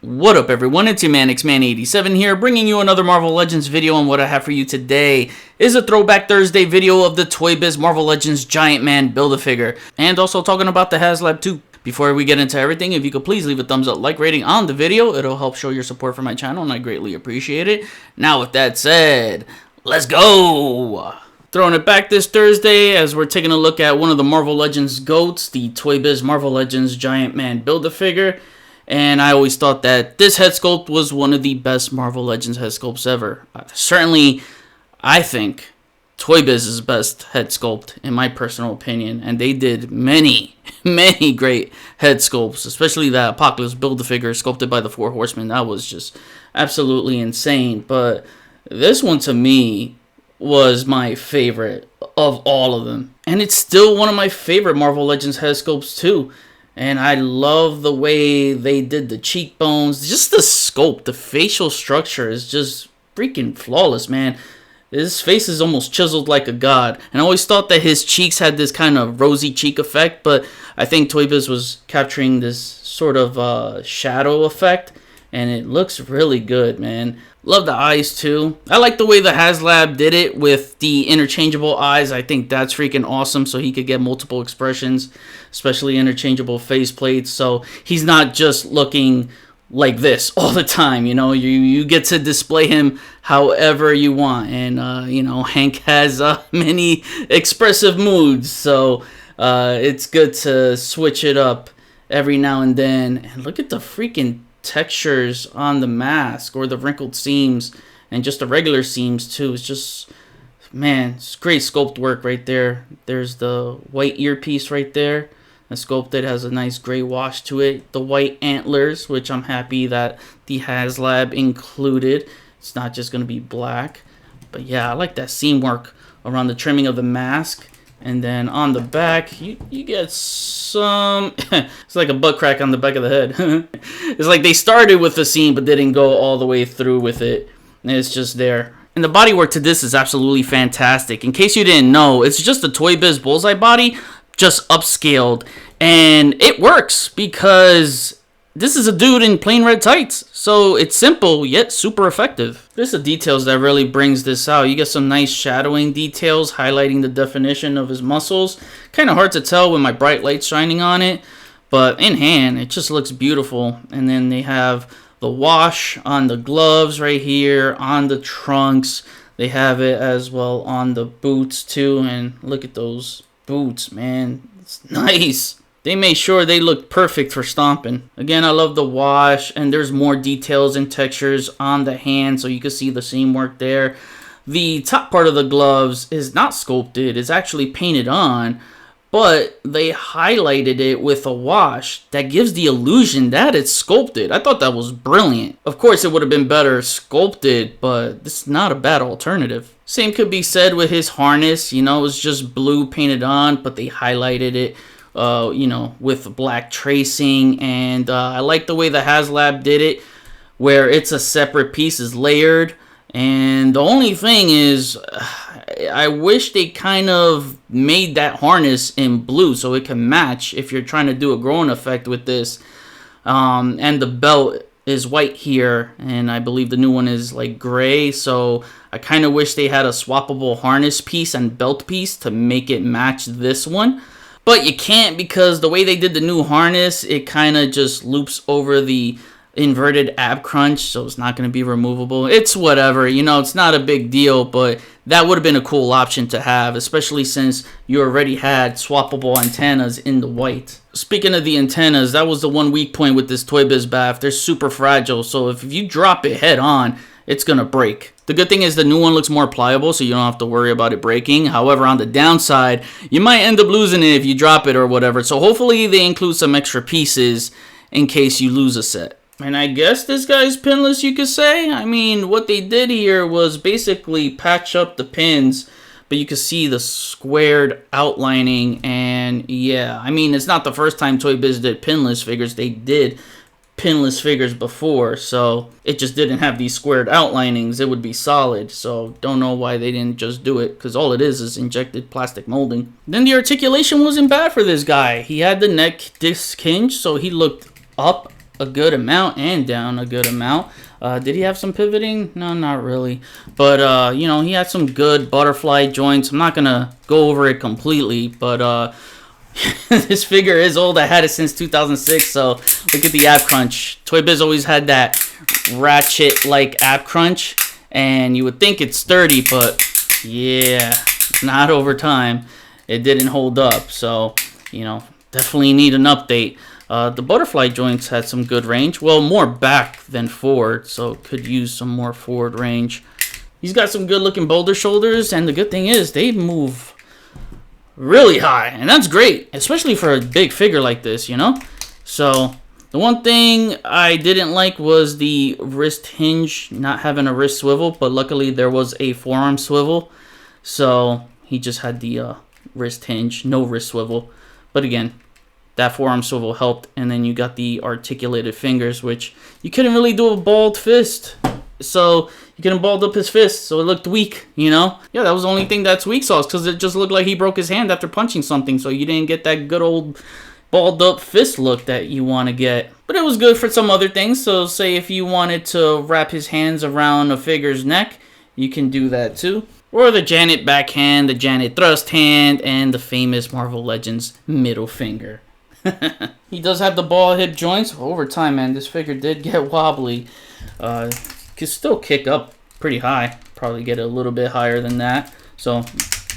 What up everyone, it's your man Xman87 here, bringing you another Marvel Legends video, and what I have for you today is a Throwback Thursday video of the Toybiz Marvel Legends Giant Man Build-A-Figure, and also talking about the Haslab too. Before we get into everything, if you could please leave a thumbs up, like rating on the video, it'll help show your support for my channel, and I greatly appreciate it. Now with that said, let's go! Throwing it back this Thursday as we're taking a look at one of the Marvel Legends GOATs, the Toybiz Marvel Legends Giant Man Build-A-Figure. And I always thought that this head sculpt was one of the best Marvel Legends head sculpts ever. Certainly, I think Toybiz's best head sculpt, in my personal opinion. And they did many great head sculpts, especially that Apocalypse Build-A-Figure sculpted by the Four Horsemen. That was just absolutely insane. But this one, to me, was my favorite of all of them. And it's still one of my favorite Marvel Legends head sculpts, too. And I love the way they did the cheekbones. Just the sculpt, the facial structure is just freaking flawless, man. His face is almost chiseled like a god. And I always thought that his cheeks had this kind of rosy cheek effect, but I think Toybiz was capturing this sort of shadow effect. And it looks really good, man. Love the eyes too. I like the way the Haslab did it with the interchangeable eyes. I think that's freaking awesome, so he could get multiple expressions, especially interchangeable face plates. So he's not just looking like this all the time, you know. You get to display him however you want. And, you know, Hank has many expressive moods, so it's good to switch it up every now and then. And look at the freaking textures on the mask, or the wrinkled seams, and just the regular seams too. It's just, man, it's great sculpt work right there. There's the white earpiece right there. The sculpted has a nice gray wash to it. The white antlers, which I'm happy that the Haslab included. It's not just going to be black. But yeah, I like that seam work around the trimming of the mask. And then on the back, you get some... it's like a butt crack on the back of the head. It's like they started with the seam, but didn't go all the way through with it. And it's just there. And the bodywork to this is absolutely fantastic. In case you didn't know, it's just a Toybiz bullseye body, just upscaled. And it works because this is a dude in plain red tights. So it's simple, yet super effective. There's the details that really brings this out. You get some nice shadowing details, highlighting the definition of his muscles. Kind of hard to tell with my bright light shining on it. But in hand, it just looks beautiful. And then they have the wash on the gloves right here, on the trunks. They have it as well on the boots too. And look at those boots, man. It's nice. They made sure they looked perfect for stomping. Again, I love the wash, and there's more details and textures on the hand, so you can see the seam work there. The top part of the gloves is not sculpted, it's actually painted on, but they highlighted it with a wash that gives the illusion that it's sculpted. I thought that was brilliant. Of course, it would have been better sculpted, but this is not a bad alternative. Same could be said with his harness. You know, it's just blue painted on, but they highlighted it, you know, with black tracing. And I like the way the Haslab did it, where it's a separate piece, is layered. And the only thing is, I wish they kind of made that harness in blue so it can match if you're trying to do a growing effect with this. And the belt is white here, and I believe the new one is like gray, so I kind of wish they had a swappable harness piece and belt piece to make it match this one. But you can't, because the way they did the new harness, it kind of just loops over the inverted ab crunch, so it's not going to be removable. It's whatever, you know, it's not a big deal, but that would have been a cool option to have, especially since you already had swappable antennas in the white. Speaking of the antennas, that was the one weak point with this Toybiz BAF. They're super fragile, so if you drop it head on, it's going to break. The good thing is the new one looks more pliable, so you don't have to worry about it breaking. However, on the downside, you might end up losing it if you drop it or whatever. So hopefully they include some extra pieces in case you lose a set. And I guess this guy's pinless, you could say. I mean, what they did here was basically patch up the pins, but you can see the squared outlining. And yeah, I mean, it's not the first time Toybiz did pinless figures. They did pinless figures before, so it just didn't have these squared outlinings. It would be solid, so don't know why they didn't just do it, because all it is injected plastic molding. Then the articulation wasn't bad for this guy. He had the neck disc hinge, so he looked up a good amount and down a good amount. Did he have some pivoting? No, not really. But, you know, he had some good butterfly joints. I'm not going to go over it completely, but this figure is old. I had it since 2006, so look at the ab crunch. Toybiz always had that ratchet-like ab crunch, and you would think it's sturdy, but yeah, not over time. It didn't hold up, so, you know, definitely need an update. The butterfly joints had some good range. Well, more back than forward, so could use some more forward range. He's got some good looking boulder shoulders, and the good thing is they move really high, and that's great, especially for a big figure like this, you know? So the one thing I didn't like was the wrist hinge not having a wrist swivel, but luckily there was a forearm swivel, so he just had the wrist hinge, no wrist swivel. But again, that forearm swivel helped, and then you got the articulated fingers, which you couldn't really do a balled fist. So you couldn't balled up his fist, so it looked weak, you know? Yeah, that was the only thing that's weak sauce, because it just looked like he broke his hand after punching something, so you didn't get that good old balled up fist look that you want to get. But it was good for some other things, so say if you wanted to wrap his hands around a figure's neck, you can do that too. Or the Janet backhand, the Janet thrust hand, and the famous Marvel Legends middle finger. He does have the ball hip joints. Over time, man, this figure did get wobbly. Could still kick up pretty high. Probably get a little bit higher than that. So,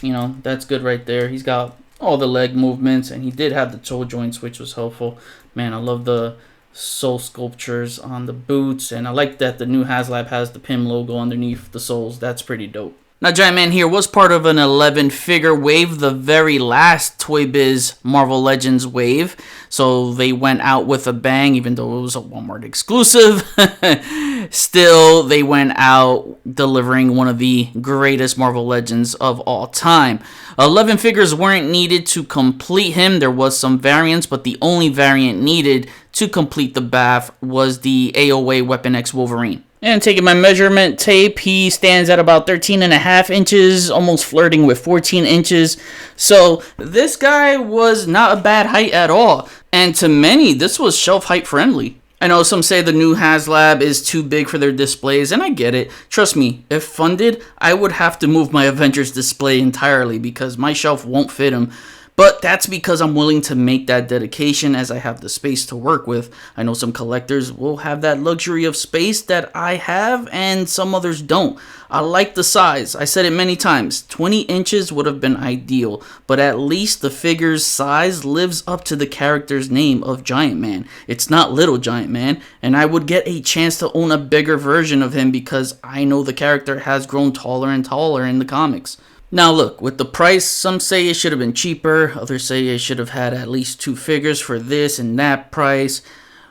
you know, that's good right there. He's got all the leg movements, and he did have the toe joints, which was helpful. Man, I love the sole sculptures on the boots, and I like that the new Haslab has the PIM logo underneath the soles. That's pretty dope. Now, Giant Man here was part of an 11 figure wave, the very last Toybiz Marvel Legends wave. So they went out with a bang, even though it was a Walmart exclusive. Still, they went out delivering one of the greatest Marvel Legends of all time. 11 figures weren't needed to complete him. There was some variants, but the only variant needed to complete the BAF was the AOA Weapon X Wolverine. And taking my measurement tape, he stands at about 13.5 inches, almost flirting with 14 inches. So this guy was not a bad height at all. And to many, this was shelf height friendly. I know some say the new Haslab is too big for their displays, and I get it. Trust me, if funded, I would have to move my Avengers display entirely because my shelf won't fit him. But that's because I'm willing to make that dedication as I have the space to work with. I know some collectors will have that luxury of space that I have and some others don't. I like the size. I said it many times. 20 inches would have been ideal, but at least the figure's size lives up to the character's name of Giant Man. It's not Little Giant Man, and I would get a chance to own a bigger version of him because I know the character has grown taller and taller in the comics. Now look, with the price, some say it should have been cheaper, others say it should have had at least 2 figures for this and that price.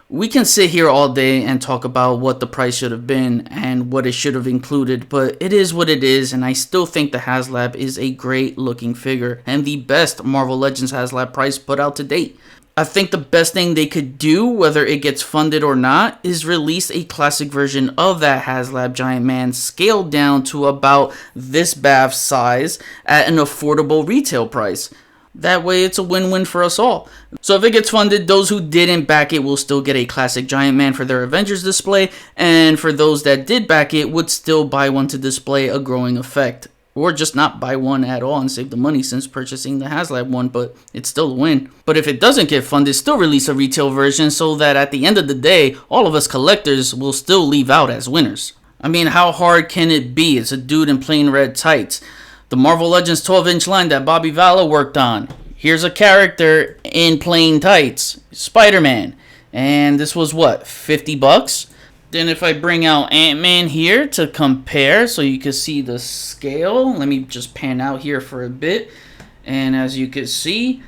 We can sit here all day and talk about what the price should have been and what it should have included, but it is what it is, and I still think the Haslab is a great looking figure and the best Marvel Legends Haslab price put out to date. I think the best thing they could do, whether it gets funded or not, is release a classic version of that Haslab Giant Man scaled down to about this BAF size at an affordable retail price. That way it's a win-win for us all. So if it gets funded, those who didn't back it will still get a classic Giant Man for their Avengers display, and for those that did back it would still buy one to display a growing effect. Or just not buy one at all and save the money since purchasing the Haslab one, but it's still a win. But if it doesn't get funded, still release a retail version so that at the end of the day, all of us collectors will still leave out as winners. I mean, how hard can it be? It's a dude in plain red tights. The Marvel Legends 12-inch line that Bobby Valla worked on. Here's a character in plain tights, Spider-Man. And this was what, 50 bucks? Then if I bring out Ant-Man here to compare so you can see the scale. Let me just pan out here for a bit. And as you can see,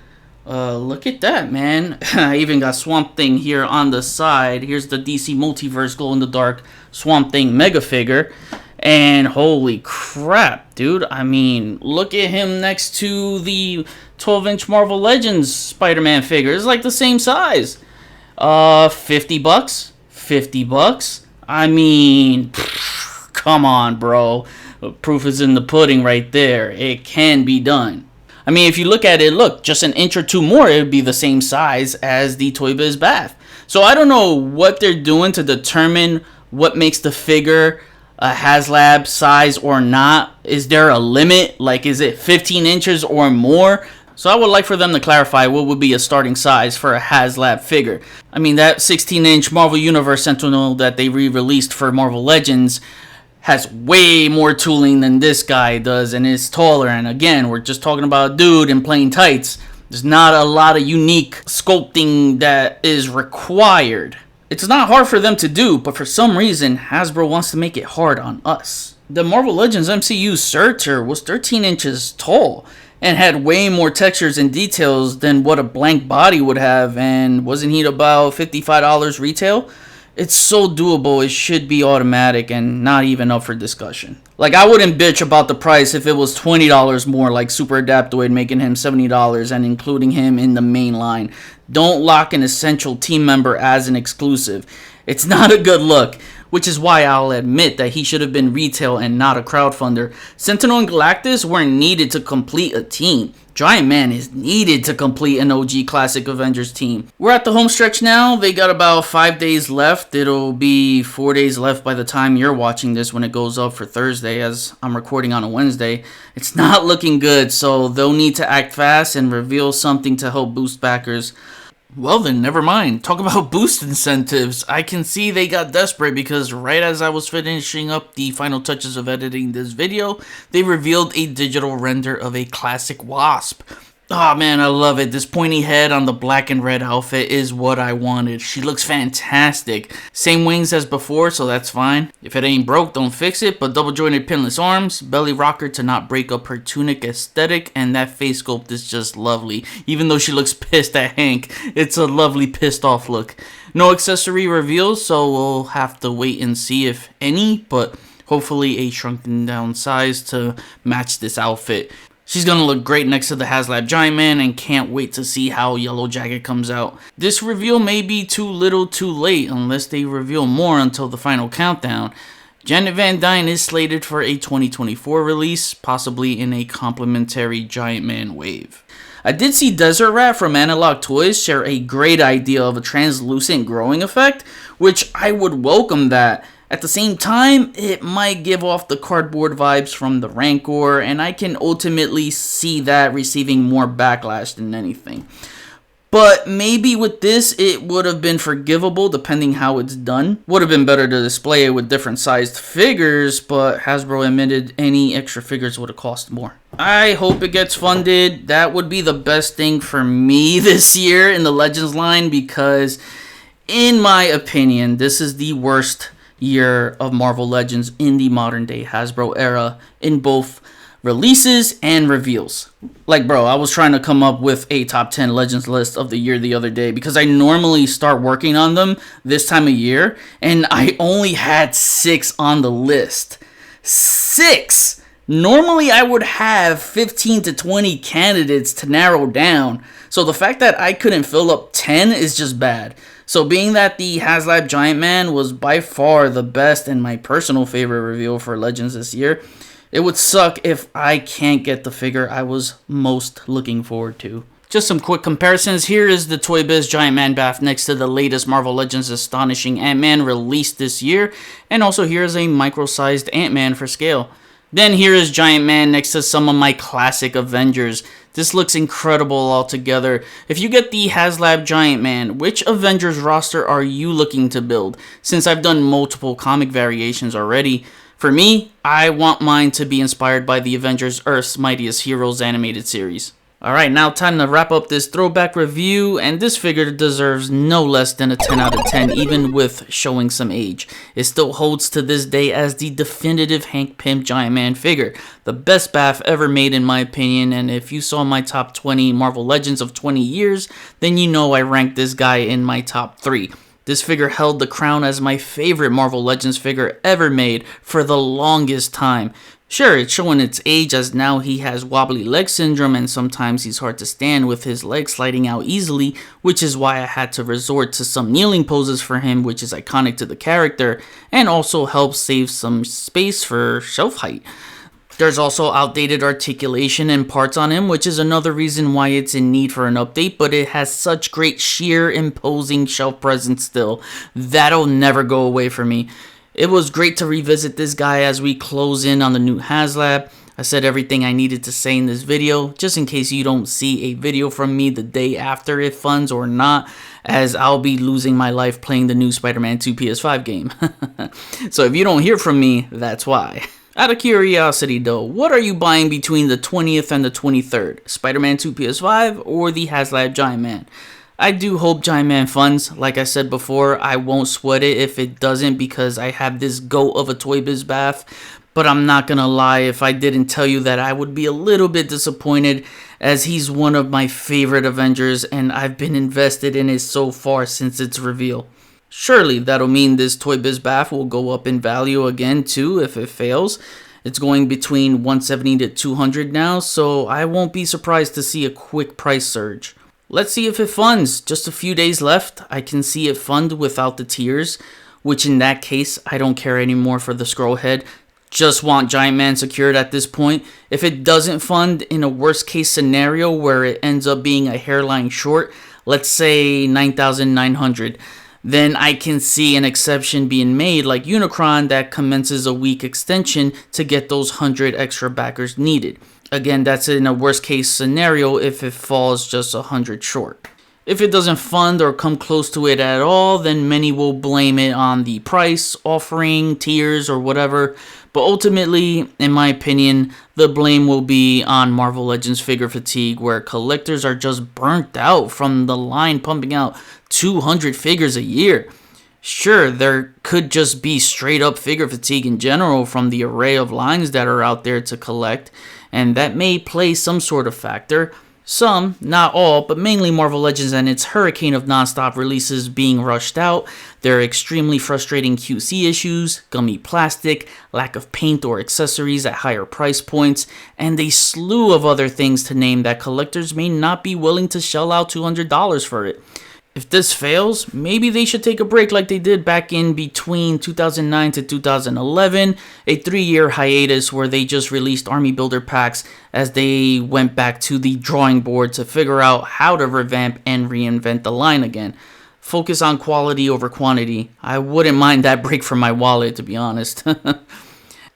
look at that, man. I even got Swamp Thing here on the side. Here's the DC Multiverse glow-in-the-dark Swamp Thing mega figure. And holy crap, dude. I mean, look at him next to the 12-inch Marvel Legends Spider-Man figure. It's like the same size. 50 bucks. 50 bucks? I mean, come on, bro. Proof is in the pudding right there. It can be done. I mean, if you look at it, look, just an inch or two more, it would be the same size as the Toybiz bath. So I don't know what they're doing to determine what makes the figure a Haslab size or not. Is there a limit? Like, is it 15 inches or more? So I would like for them to clarify what would be a starting size for a Haslab figure. I mean, that 16-inch Marvel Universe Sentinel that they re-released for Marvel Legends has way more tooling than this guy does and is taller. And again, we're just talking about a dude in plain tights. There's not a lot of unique sculpting that is required. It's not hard for them to do, but for some reason, Hasbro wants to make it hard on us. The Marvel Legends MCU Searcher was 13 inches tall and had way more textures and details than what a blank body would have, and wasn't he about $55 retail? It's so doable, it should be automatic and not even up for discussion. Like, I wouldn't bitch about the price if it was $20 more, like Super Adaptoid making him $70 and including him in the main line. Don't lock an essential team member as an exclusive. It's not a good look, which is why I'll admit that he should have been retail and not a crowdfunder. Sentinel and Galactus weren't needed to complete a team. Giant Man is needed to complete an OG Classic Avengers team. We're at the home stretch now. They got about 5 days left. It'll be 4 days left by the time you're watching this when it goes up for Thursday, as I'm recording on a Wednesday. It's not looking good, so they'll need to act fast and reveal something to help boost backers. Well then, never mind. Talk about boost incentives. I can see they got desperate because right as I was finishing up the final touches of editing this video, they revealed a digital render of a classic Wasp. Oh man, I love it. This pointy head on the black and red outfit is what I wanted. She looks fantastic. Same wings as before, so that's fine. If it ain't broke, don't fix it. But double jointed pinless arms, belly rocker to not break up her tunic aesthetic, and that face sculpt is just lovely. Even though she looks pissed at Hank, it's a lovely pissed off look. No accessory reveals, so we'll have to wait and see if any, but hopefully a shrunken down size to match this outfit. She's gonna look great next to the Haslab Giant Man and can't wait to see how Yellow Jacket comes out. This reveal may be too little too late unless they reveal more until the final countdown. Janet Van Dyne is slated for a 2024 release, possibly in a complimentary Giant Man wave. I did see Desert Rat from Analog Toys share a great idea of a translucent growing effect, which I would welcome that. At the same time, it might give off the cardboard vibes from the Rancor, and I can ultimately see that receiving more backlash than anything. But maybe with this, it would have been forgivable depending how it's done. Would have been better to display it with different sized figures, but Hasbro admitted any extra figures would have cost more. I hope it gets funded. That would be the best thing for me this year in the Legends line, because in my opinion, this is the worst year of Marvel Legends in the modern day Hasbro era in both releases and reveals. Like, bro, I was trying to come up with a top 10 Legends list of the year the other day because I normally start working on them this time of year, and I only had 6 on the list. 6! Normally I would have 15 to 20 candidates to narrow down, so the fact that I couldn't fill up 10 is just bad. So being that the Haslab Giant Man was by far the best and my personal favorite reveal for Legends this year, it would suck if I can't get the figure I was most looking forward to. Just some quick comparisons. Here is the Toybiz Giant Man bath next to the latest Marvel Legends Astonishing Ant-Man released this year, and also here is a micro-sized Ant-Man for scale. Then here is Giant Man next to some of my classic Avengers. This looks incredible altogether. If you get the Haslab Giant Man, which Avengers roster are you looking to build? Since I've done multiple comic variations already, for me, I want mine to be inspired by the Avengers Earth's Mightiest Heroes animated series. Alright, now time to wrap up this throwback review, and this figure deserves no less than a 10 out of 10, even with showing some age. It still holds to this day as the definitive Hank Pym Giant Man figure. The best bath ever made in my opinion, and if you saw my top 20 Marvel Legends of 20 years, then you know I ranked this guy in my top 3. This figure held the crown as my favorite Marvel Legends figure ever made for the longest time. Sure, it's showing its age as now he has wobbly leg syndrome and sometimes he's hard to stand with his legs sliding out easily, which is why I had to resort to some kneeling poses for him, which is iconic to the character and also helps save some space for shelf height. There's also outdated articulation and parts on him, which is another reason why it's in need for an update, but it has such great sheer imposing shelf presence still. That'll never go away for me. It was great to revisit this guy as we close in on the new Haslab. I said everything I needed to say in this video, just in case you don't see a video from me the day after it funds or not, as I'll be losing my life playing the new Spider-Man 2 PS5 game. So if you don't hear from me, that's why. Out of curiosity though, what are you buying between the 20th and the 23rd? Spider-Man 2 PS5 or the Haslab Giant Man? I do hope Giant Man funds. Like I said before, I won't sweat it if it doesn't because I have this goat of a Toybiz bath. But I'm not gonna lie, if I didn't tell you that I would be a little bit disappointed, as he's one of my favorite Avengers and I've been invested in it so far since its reveal. Surely that'll mean this Toybiz bath will go up in value again too if it fails. It's going between 170 to 200 now, so I won't be surprised to see a quick price surge. Let's see if it funds. Just a few days left. I can see it fund without the tiers, which in that case I don't care anymore for the scroll head. Just want Giant Man secured at this point. If it doesn't fund in a worst case scenario where it ends up being a hairline short, let's say 9,900, then I can see an exception being made like Unicron that commences a week extension to get those 100 extra backers needed. Again, that's in a worst case scenario if it falls just 100 short. If it doesn't fund or come close to it at all, then many will blame it on the price, offering, tiers, or whatever. But ultimately, in my opinion, the blame will be on Marvel Legends figure fatigue, where collectors are just burnt out from the line pumping out 200 figures a year. Sure, there could just be straight up figure fatigue in general from the array of lines that are out there to collect, and that may play some sort of factor. Some, not all, but mainly Marvel Legends and its hurricane of non-stop releases being rushed out, their extremely frustrating QC issues, gummy plastic, lack of paint or accessories at higher price points, and a slew of other things to name that collectors may not be willing to shell out $200 for it. If this fails, maybe they should take a break like they did back in between 2009 to 2011, a 3-year hiatus where they just released army builder packs as they went back to the drawing board to figure out how to revamp and reinvent the line again. Focus on quality over quantity. I wouldn't mind that break for my wallet, to be honest.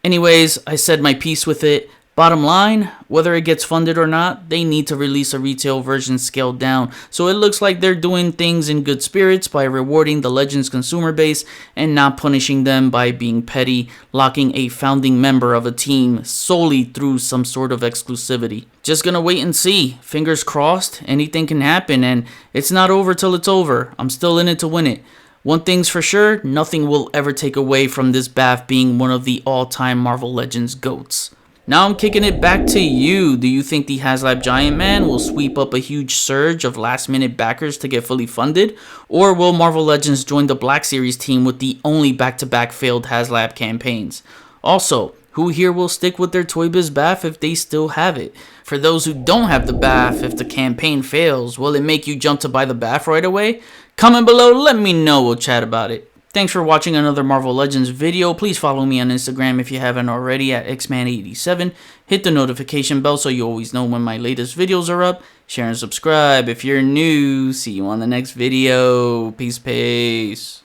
Anyways, I said my piece with it. Bottom line, whether it gets funded or not, they need to release a retail version scaled down, so it looks like they're doing things in good spirits by rewarding the Legends consumer base and not punishing them by being petty, locking a founding member of a team solely through some sort of exclusivity. Just gonna wait and see. Fingers crossed, anything can happen, and it's not over till it's over. I'm still in it to win it. One thing's for sure, nothing will ever take away from this bath being one of the all-time Marvel Legends GOATs. Now I'm kicking it back to you. Do you think the Haslab Giant Man will sweep up a huge surge of last-minute backers to get fully funded? Or will Marvel Legends join the Black Series team with the only back-to-back failed Haslab campaigns? Also, who here will stick with their Toybiz bath if they still have it? For those who don't have the bath, if the campaign fails, will it make you jump to buy the bath right away? Comment below, let me know, we'll chat about it. Thanks for watching another Marvel Legends video. Please follow me on Instagram if you haven't already at xman87. Hit the notification bell so you always know when my latest videos are up. Share and subscribe if you're new. See you on the next video. Peace.